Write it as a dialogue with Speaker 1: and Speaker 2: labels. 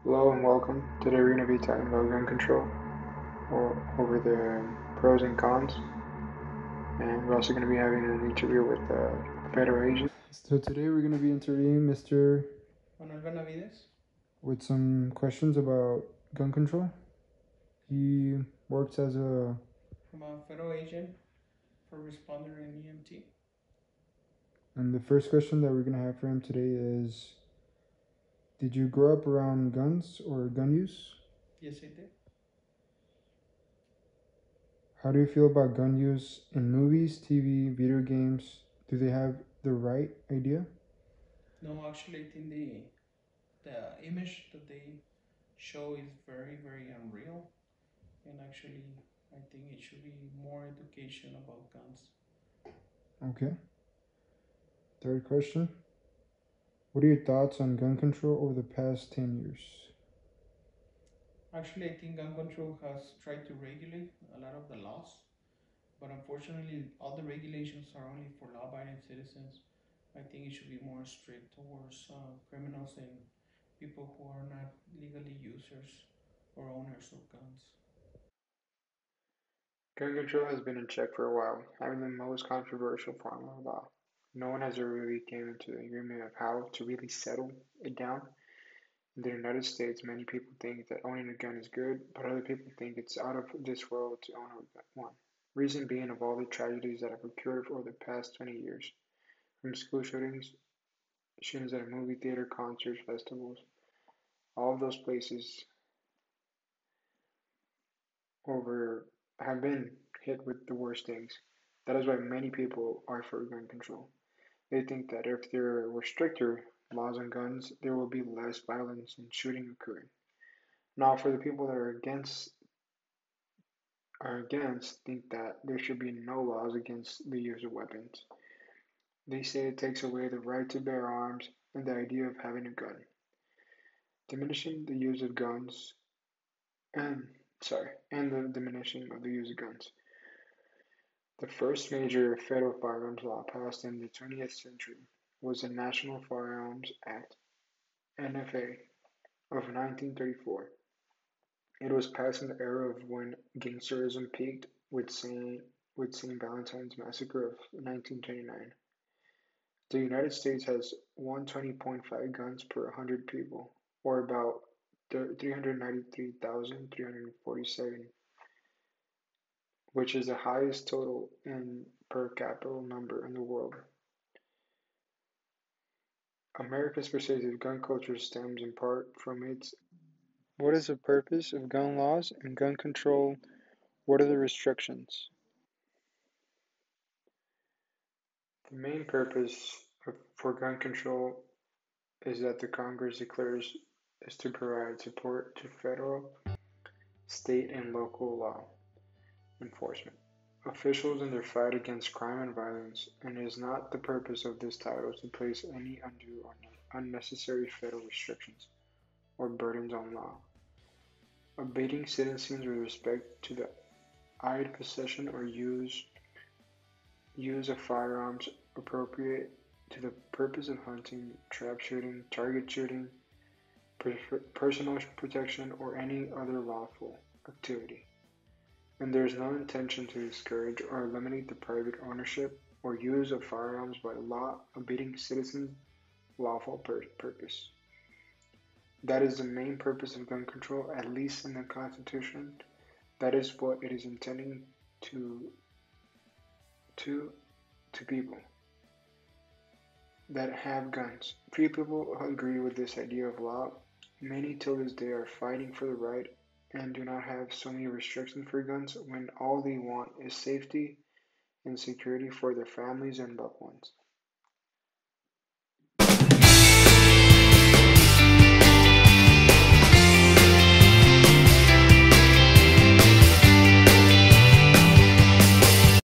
Speaker 1: Hello and welcome. Today we're going to be talking about gun control, or over the pros and cons, and we're also going to be having an interview with a federal agent. So today we're going to be interviewing Mr.
Speaker 2: Manuel Benavides.
Speaker 1: with some questions about gun control. He works as a
Speaker 2: I'm a federal agent for responder and EMT.
Speaker 1: and the first question that we're going to have for him today is, did you grow up around guns or gun use?
Speaker 2: Yes, I did.
Speaker 1: How do you feel about gun use in movies, TV, video games? Do they have the right idea?
Speaker 2: No, actually, I think the image that they show is very unreal, and actually, I think it should be more education about guns.
Speaker 1: Okay. Third question. What are your thoughts on gun control over the past 10 years?
Speaker 2: Actually, I think gun control has tried to regulate a lot of the laws, but unfortunately, all the regulations are only for law-abiding citizens. I think it should be more strict towards criminals and people who are not legally users or owners of guns.
Speaker 1: Gun control has been in check for a while, having the most controversial form of law. No one has ever really came into the agreement of how to really settle it down. In the United States, many people think that owning a gun is good, but other people think it's out of this world to own one. Reason being of all the tragedies that have occurred over the past 20 years, from school shootings, shootings at a movie theater, concerts, festivals, all of those places over have been hit with the worst things. That is why many people are for gun control. They think that if there were stricter laws on guns, there will be less violence and shooting occurring. Now, for the people that are against think that there should be no laws against the use of weapons. They say it takes away the right to bear arms and the idea of having a gun, diminishing the use of guns and and the diminishing of the use of guns. The first major federal firearms law passed in the 20th century was the National Firearms Act (NFA) of 1934. It was passed in the era of when gangsterism peaked with St. Valentine's Massacre of 1929. The United States has 120.5 guns per 100 people, or about 393,347, which is the highest total in per capita number in the world. America's pervasive gun culture stems in part from its what is the purpose of gun laws and gun control? What are the restrictions? The main purpose for gun control is that the Congress declares is to provide support to federal, state, and local law enforcement officials in their fight against crime and violence, and it is not the purpose of this title to place any undue or unnecessary federal restrictions or burdens on law. Abating citizens with respect to the idle possession or use of firearms appropriate to the purpose of hunting, trap shooting, target shooting, personal protection, or any other lawful activity. And there is no intention to discourage or eliminate the private ownership or use of firearms by law-abiding citizens' lawful purpose. That is the main purpose of gun control, at least in the Constitution. That is what it is intending to to to people that have guns. Few people agree with this idea of law. Many till this day are fighting for the right and do not have so many restrictions for guns when all they want is safety and security for their families and loved ones.